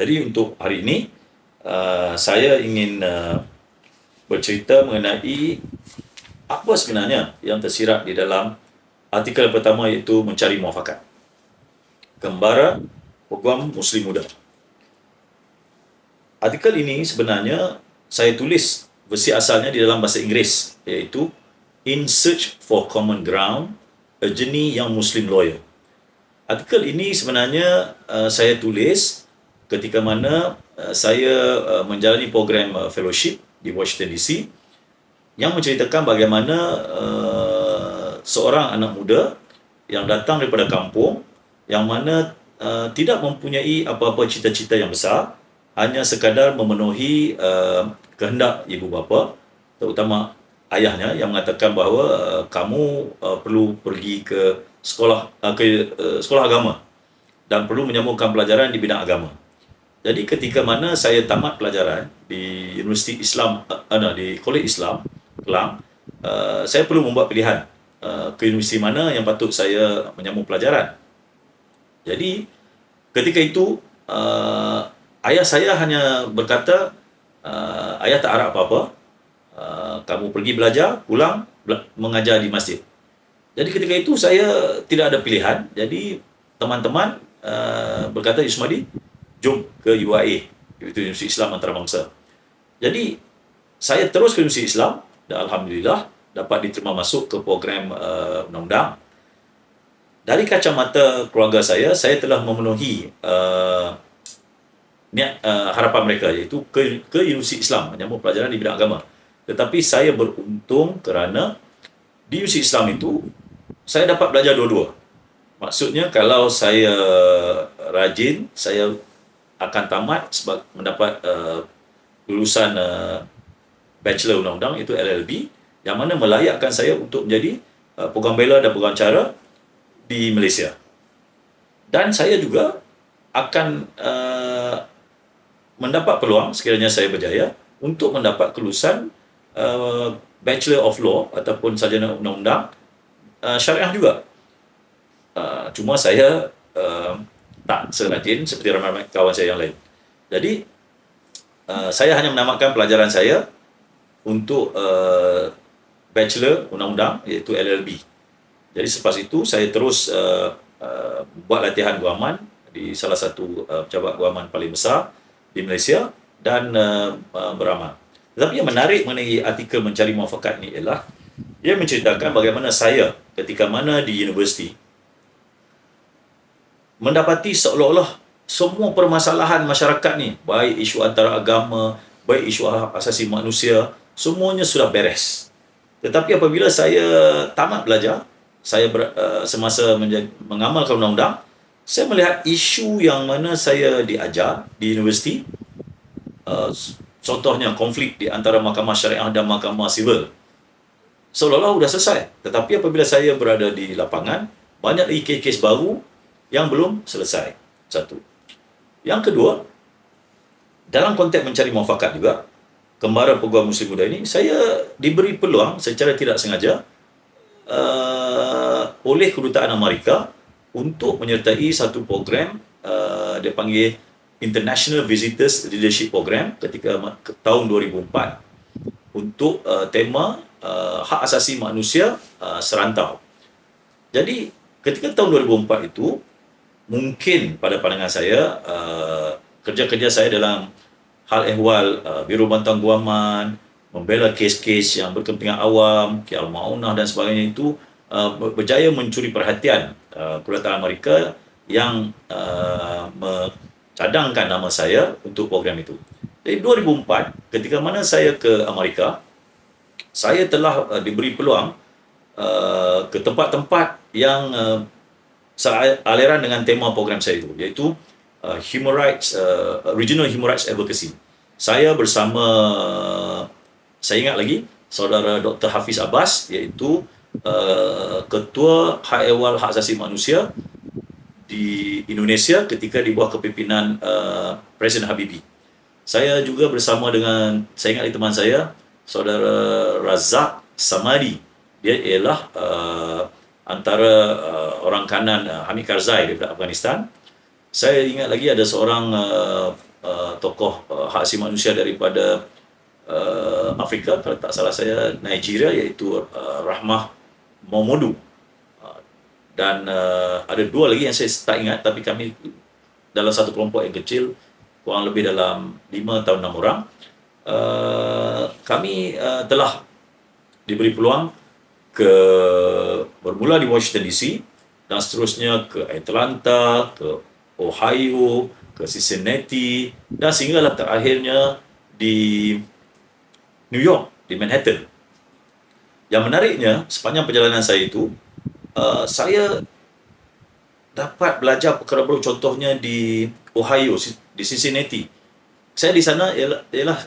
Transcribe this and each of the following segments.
Jadi untuk hari ini saya ingin bercerita mengenai apa sebenarnya yang tersirat di dalam artikel pertama, iaitu mencari muafakat. Gembara Peguam Muslim Muda. Artikel ini sebenarnya saya tulis versi asalnya di dalam bahasa Inggeris, iaitu In Search for Common Ground, A Journey Young Muslim Lawyer. Artikel ini sebenarnya saya tulis ketika mana saya menjalani program fellowship di Washington DC yang menceritakan bagaimana seorang anak muda yang datang daripada kampung yang mana tidak mempunyai apa-apa cita-cita yang besar, hanya sekadar memenuhi kehendak ibu bapa, terutama ayahnya yang mengatakan bahawa kamu perlu pergi ke sekolah agama dan perlu menyambungkan pelajaran di bidang agama. Jadi ketika mana saya tamat pelajaran di Universiti Islam, di Kolej Islam Kelang, saya perlu membuat pilihan ke universiti mana yang patut saya menyambung pelajaran. Jadi ketika itu ayah saya hanya berkata, ayah tak harap apa-apa, kamu pergi belajar, pulang mengajar di masjid. Jadi ketika itu saya tidak ada pilihan. Jadi teman-teman berkata, Yusmadi, jom ke UIA, iaitu Universiti Islam Antarabangsa. Jadi saya terus ke Universiti Islam dan Alhamdulillah dapat diterima masuk ke program undang-undang. Dari kacamata keluarga saya telah memenuhi harapan mereka, iaitu ke Universiti Islam menyambung pelajaran di bidang agama. Tetapi saya beruntung kerana di Universiti Islam itu saya dapat belajar dua-dua. Maksudnya kalau saya rajin, saya akan tamat mendapat lulusan Bachelor Undang-Undang, itu LLB, yang mana melayakkan saya untuk menjadi penggembala dan pengacara di Malaysia. Dan saya juga akan mendapat peluang sekiranya saya berjaya untuk mendapat kelulusan Bachelor of Law ataupun sarjana undang-undang syariah juga. Cuma saya tak serajin seperti ramai kawan saya yang lain. Jadi saya hanya menamatkan pelajaran saya untuk Bachelor Undang-Undang, iaitu LLB. Jadi selepas itu saya terus buat latihan guaman di salah satu pejabat guaman paling besar di Malaysia dan beramal. Tetapi yang menarik mengenai artikel mencari muafakat ini ialah ia menceritakan bagaimana saya ketika mana di universiti mendapati seolah-olah semua permasalahan masyarakat ni, baik isu antara agama, baik isu hak asasi manusia, semuanya sudah beres. Tetapi apabila saya tamat belajar, saya semasa mengamalkan undang-undang, saya melihat isu yang mana saya diajar di universiti, contohnya konflik di antara mahkamah syariah dan mahkamah sivil, seolah-olah sudah selesai. Tetapi apabila saya berada di lapangan, banyak lagi kes-kes baru yang belum selesai. Satu. Yang kedua, dalam konteks mencari muafakat juga, Gembara Peguam Muslim Muda ini, saya diberi peluang secara tidak sengaja oleh Kedutaan Amerika untuk menyertai satu program, dia panggil International Visitors Leadership Program ketika tahun 2004 untuk tema hak asasi manusia serantau. Jadi ketika tahun 2004 itu, mungkin pada pandangan saya kerja-kerja saya dalam hal ehwal Biro Bantang Guaman, membela kes-kes yang berkepentingan awam, KL Maunah dan sebagainya itu berjaya mencuri perhatian Kedutaan Amerika yang cadangkan nama saya untuk program itu. Jadi 2004 ketika mana saya ke Amerika, saya telah diberi peluang ke tempat-tempat yang aliran dengan tema program saya itu, iaitu Human Rights, Regional Human Rights Advocacy. Saya bersama, saya ingat lagi, saudara Dr. Hafiz Abbas, iaitu Ketua Hak Ehwal Hak Asasi Manusia di Indonesia ketika di bawah kepimpinan Presiden Habibie. Saya juga bersama dengan, saya ingat lagi teman saya, saudara Razak Samadi. Dia ialah antara orang kanan Hamid Karzai daripada Afghanistan. Saya ingat lagi ada seorang tokoh hak asasi manusia daripada Afrika, kalau tak salah saya Nigeria, iaitu Rahmah Momodu. Dan ada dua lagi yang saya tak ingat, tapi kami dalam satu kelompok yang kecil, kurang lebih dalam 5 atau 6 orang, kami telah diberi peluang ke bermula di Washington DC dan seterusnya ke Atlanta, ke Ohio, ke Cincinnati, dan sehinggalah terakhirnya di New York, di Manhattan. Yang menariknya, sepanjang perjalanan saya itu, saya dapat belajar perkara baru, contohnya di Ohio, di Cincinnati. Saya di sana ialah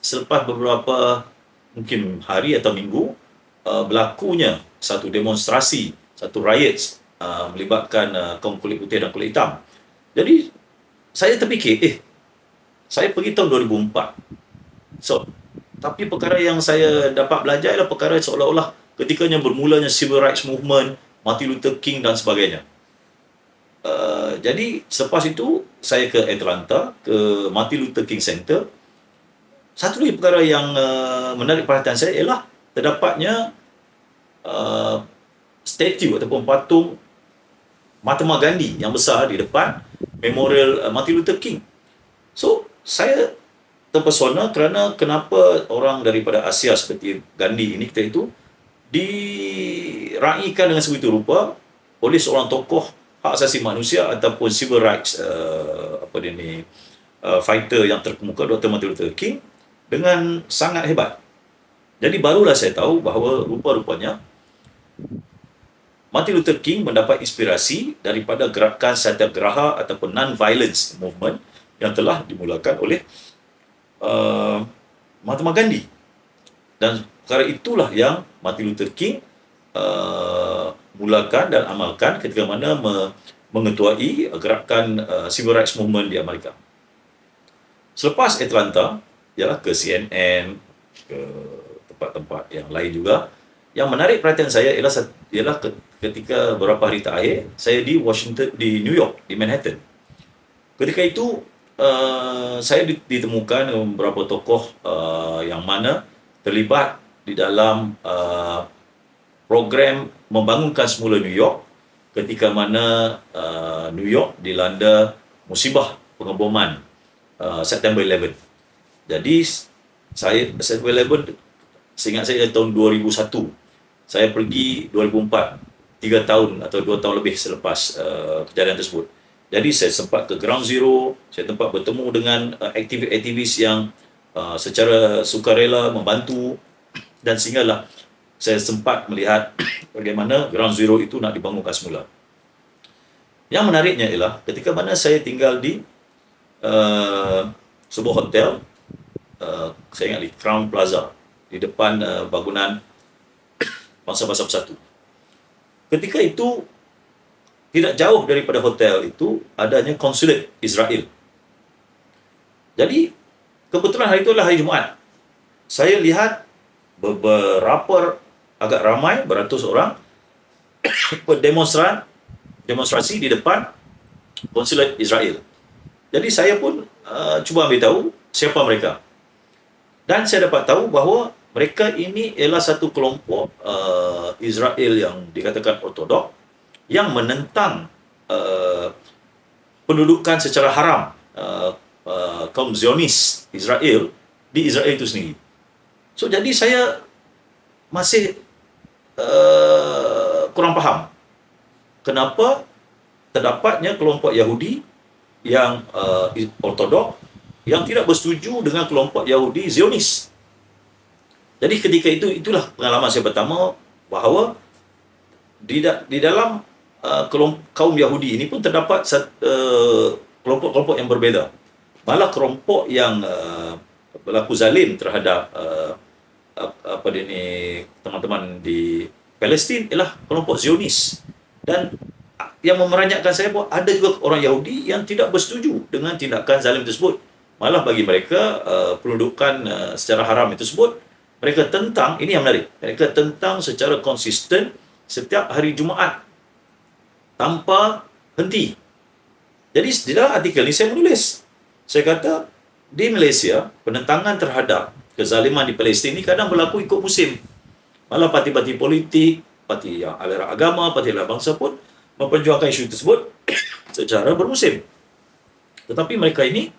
selepas beberapa mungkin hari atau minggu berlakunya satu demonstrasi, satu riots melibatkan kaum kulit putih dan kulit hitam. Jadi saya terfikir, saya pergi tahun 2004. So, tapi perkara yang saya dapat belajar ialah perkara seolah-olah ketikanya bermulanya Civil Rights Movement, Martin Luther King dan sebagainya. Jadi selepas itu saya ke Atlanta, ke Martin Luther King Center. Satu lagi perkara yang menarik perhatian saya ialah terdapatnya statue ataupun patung Mahatma Gandhi yang besar di depan Memorial Martin Luther King. So, saya terpesona kerana kenapa orang daripada Asia seperti Gandhi ini kita itu diraikan dengan sebegitu rupa oleh seorang tokoh hak asasi manusia ataupun civil rights fighter yang terkemuka, Dr. Martin Luther King, dengan sangat hebat. Jadi barulah saya tahu bahawa rupa-rupanya Martin Luther King mendapat inspirasi daripada gerakan Satyagraha ataupun non-violence movement yang telah dimulakan oleh Mahatma Gandhi. Dan perkara itulah yang Martin Luther King mulakan dan amalkan ketika mana mengetuai gerakan civil rights movement di Amerika. Selepas Atlanta, ialah ke CNN, ke tempat-tempat yang lain juga. Yang menarik perhatian saya ialah ketika beberapa hari terakhir saya di New York, di Manhattan. Ketika itu saya ditemukan beberapa tokoh yang mana terlibat di dalam program membangunkan semula New York ketika mana New York dilanda musibah pengeboman September 11. Jadi September 11, seingat saya tahun 2001. Saya pergi 2004, 3 tahun atau 2 tahun lebih selepas kejadian tersebut. Jadi saya sempat ke Ground Zero, saya sempat bertemu dengan aktivis-aktivis yang secara sukarela membantu, dan sehinggalah saya sempat melihat bagaimana Ground Zero itu nak dibangunkan semula. Yang menariknya ialah ketika mana saya tinggal di sebuah hotel, saya ingat di Crown Plaza, di depan bangunan Bangsa-Bangsa Bersatu. Ketika itu, tidak jauh daripada hotel itu adanya konsulat Israel. Jadi, kebetulan hari itu adalah hari Jumaat. Saya lihat beberapa agak ramai, beratus orang demonstrasi di depan konsulat Israel. Jadi saya pun cuba ambil tahu siapa mereka. Dan saya dapat tahu bahawa mereka ini ialah satu kelompok Israel yang dikatakan ortodok yang menentang pendudukan secara haram kaum Zionis Israel di Israel itu sendiri. So jadi saya masih kurang faham kenapa terdapatnya kelompok Yahudi yang ortodok yang tidak bersetuju dengan kelompok Yahudi Zionis. Jadi ketika itulah pengalaman saya pertama bahawa di dalam kaum Yahudi ini pun terdapat kelompok-kelompok yang berbeza. Malah kelompok yang berlaku zalim terhadap teman-teman di Palestin ialah kelompok Zionis. Dan yang memeranyakkan saya bahawa ada juga orang Yahudi yang tidak bersetuju dengan tindakan zalim tersebut. Malah bagi mereka pendudukan secara haram itu tersebut, mereka tentang, ini yang menarik, mereka tentang secara konsisten setiap hari Jumaat tanpa henti. Jadi di dalam artikel ini saya menulis Saya kata, di Malaysia, penentangan terhadap kezaliman di Palestin ini kadang berlaku ikut musim. Malah parti-parti politik, parti yang aliran agama, parti aliran bangsa pun memperjuangkan isu tersebut secara bermusim. Tetapi mereka ini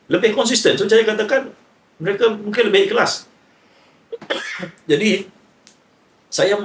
lebih konsisten. So, saya katakan mereka mungkin lebih ikhlas. Jadi, saya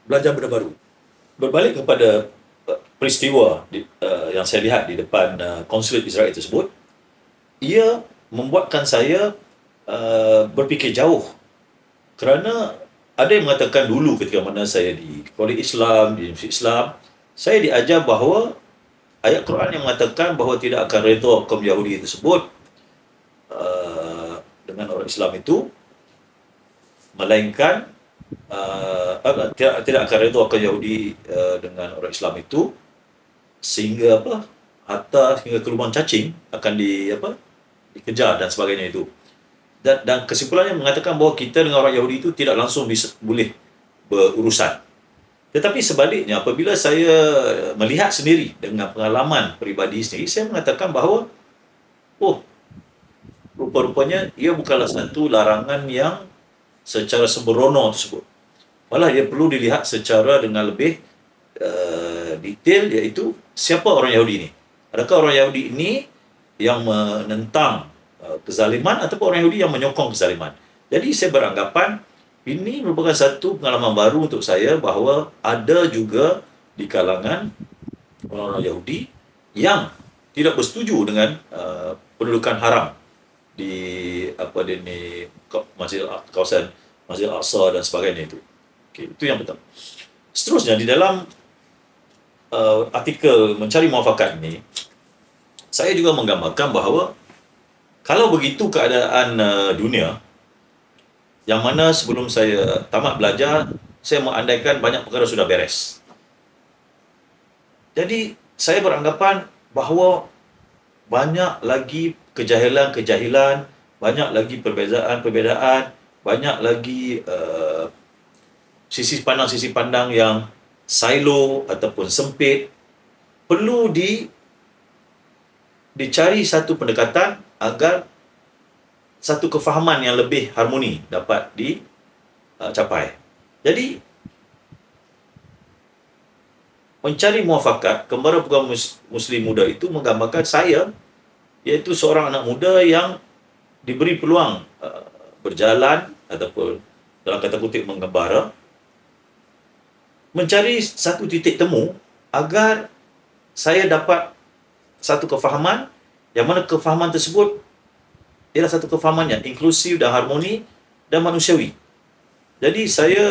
belajar benda baru. Berbalik kepada peristiwa yang saya lihat di depan konsulat Israel tersebut, ia membuatkan saya berfikir jauh. Kerana ada yang mengatakan dulu ketika mana saya di Kolej Islam, di Universiti Islam, saya diajar bahawa ayat Quran yang mengatakan bahawa tidak akan redha kaum Yahudi tersebut dengan orang Islam itu, melainkan tidak akan redha kaum Yahudi dengan orang Islam itu sehingga harta hingga ke lubang cacing akan dikejar dan sebagainya itu. Dan kesimpulannya mengatakan bahawa kita dengan orang Yahudi itu tidak langsung boleh berurusan. Tetapi sebaliknya, apabila saya melihat sendiri dengan pengalaman peribadi sendiri, saya mengatakan bahawa rupa-rupanya ia bukanlah satu larangan yang secara sembrono tersebut. Malah ia perlu dilihat secara dengan lebih detail, iaitu siapa orang Yahudi ini. Adakah orang Yahudi ini yang menentang kezaliman ataupun orang Yahudi yang menyokong kezaliman. Jadi saya beranggapan ini merupakan satu pengalaman baru untuk saya bahawa ada juga di kalangan orang-orang Yahudi yang tidak bersetuju dengan pendudukan haram di kawasan Masjid Al-Aqsa dan sebagainya itu. Okay, itu yang pertama. Seterusnya di dalam artikel Mencari Muafakat ini, saya juga menggambarkan bahawa kalau begitu keadaan dunia, yang mana sebelum saya tamat belajar, saya mengandaikan banyak perkara sudah beres. Jadi, saya beranggapan bahawa banyak lagi kejahilan-kejahilan, banyak lagi perbezaan-perbezaan, banyak lagi sisi pandang yang silo ataupun sempit. Perlu dicari satu pendekatan agar satu kefahaman yang lebih harmoni dapat dicapai. Jadi, mencari muafakat, Kembara Peguam Muslim Muda itu menggambarkan saya, iaitu seorang anak muda yang diberi peluang berjalan ataupun dalam kata kutip menggembara, mencari satu titik temu agar saya dapat satu kefahaman yang mana kefahaman tersebut ialah satu kefahaman yang inklusif dan harmoni dan manusiawi. Jadi saya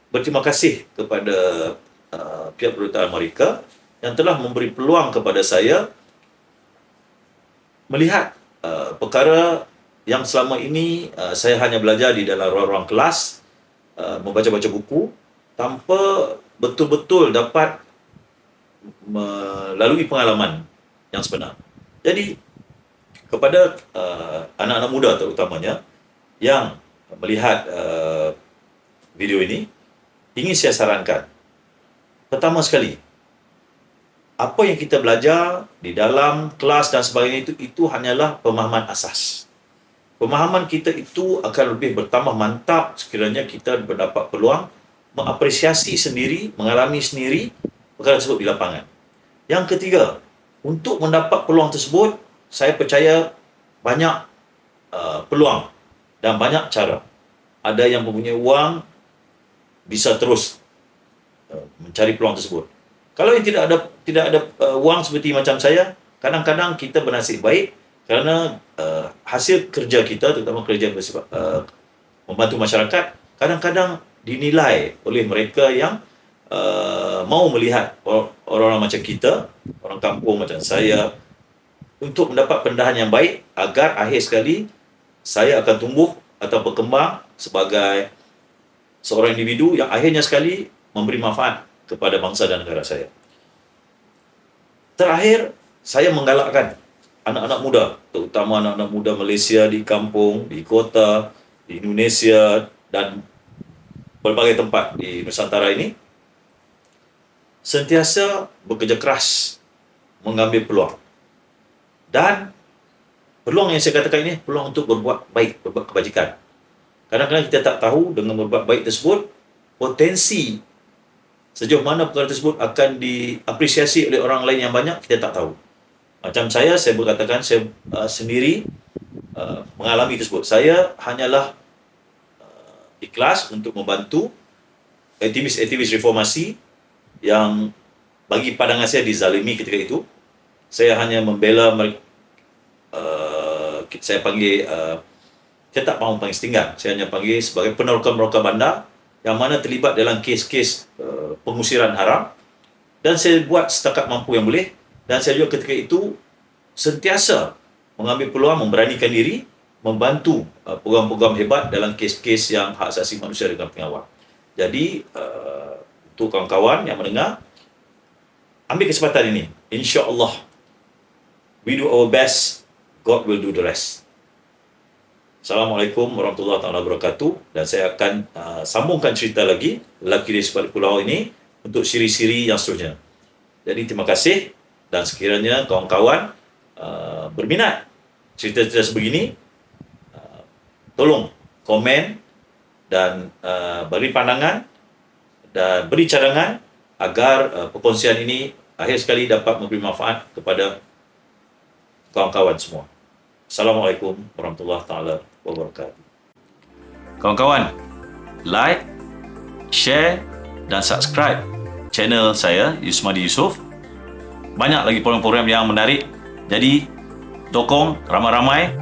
berterima kasih kepada pihak pemerintahan Amerika yang telah memberi peluang kepada saya melihat perkara yang selama ini saya hanya belajar di dalam ruang-ruang kelas, membaca-baca buku tanpa betul-betul dapat melalui pengalaman yang sebenar. Jadi kepada anak-anak muda terutamanya yang melihat video ini, ingin saya sarankan, pertama sekali, apa yang kita belajar di dalam kelas dan sebagainya itu hanyalah pemahaman asas. Pemahaman kita itu akan lebih bertambah mantap sekiranya kita mendapat peluang mengapresiasi sendiri, mengalami sendiri perkara tersebut di lapangan. Yang ketiga, untuk mendapat peluang tersebut, saya percaya banyak peluang dan banyak cara. Ada yang mempunyai uang, bisa terus mencari peluang tersebut. Kalau yang tidak ada wang seperti macam saya, kadang-kadang kita bernasib baik kerana hasil kerja kita, terutama kerja bersifat membantu masyarakat, kadang-kadang dinilai oleh mereka yang mau melihat orang-orang macam kita, orang kampung macam saya, untuk mendapat pendahan yang baik agar akhir sekali saya akan tumbuh atau berkembang sebagai seorang individu yang akhirnya sekali memberi manfaat kepada bangsa dan negara saya. Terakhir, saya menggalakkan anak-anak muda, terutama anak-anak muda Malaysia di kampung, di kota, di Indonesia dan berbagai tempat di Nusantara ini, sentiasa bekerja keras mengambil peluang. Dan peluang yang saya katakan ini peluang untuk berbuat baik, berbuat kebajikan. Kadang-kadang kita tak tahu dengan berbuat baik tersebut, potensi sejauh mana perkara tersebut akan diapresiasi oleh orang lain yang banyak, kita tak tahu. Macam saya berkatakan, saya sendiri mengalami tersebut. Saya hanyalah ikhlas untuk membantu aktivis-aktivis reformasi yang bagi pandangan saya dizalimi ketika itu. Saya hanya membela mereka, saya panggil, saya tak mahu panggil setinggan, saya hanya panggil sebagai peneroka-peneroka bandar yang mana terlibat dalam kes-kes pengusiran haram, dan saya buat setakat mampu yang boleh. Dan saya juga ketika itu sentiasa mengambil peluang, memberanikan diri, membantu program-program hebat dalam kes-kes yang hak asasi manusia dengan pengawal. Jadi untuk kawan-kawan yang mendengar, ambil kesempatan ini. InsyaAllah, we do our best, God will do the rest. Assalamualaikum warahmatullahi wabarakatuh. Dan saya akan sambungkan cerita lagi, lelaki di sebalik pulau ini, untuk siri-siri yang seterusnya. Jadi terima kasih, dan sekiranya kawan-kawan berminat cerita-cerita sebegini, tolong komen dan beri pandangan dan beri cadangan agar perkongsian ini akhir sekali dapat memberi manfaat kepada kawan-kawan semua. Assalamualaikum warahmatullahi wabarakatuh. Kawan-kawan, like, share dan subscribe channel saya, Yusmadi Yusof. Banyak lagi program-program yang menarik. Jadi, dokong ramai-ramai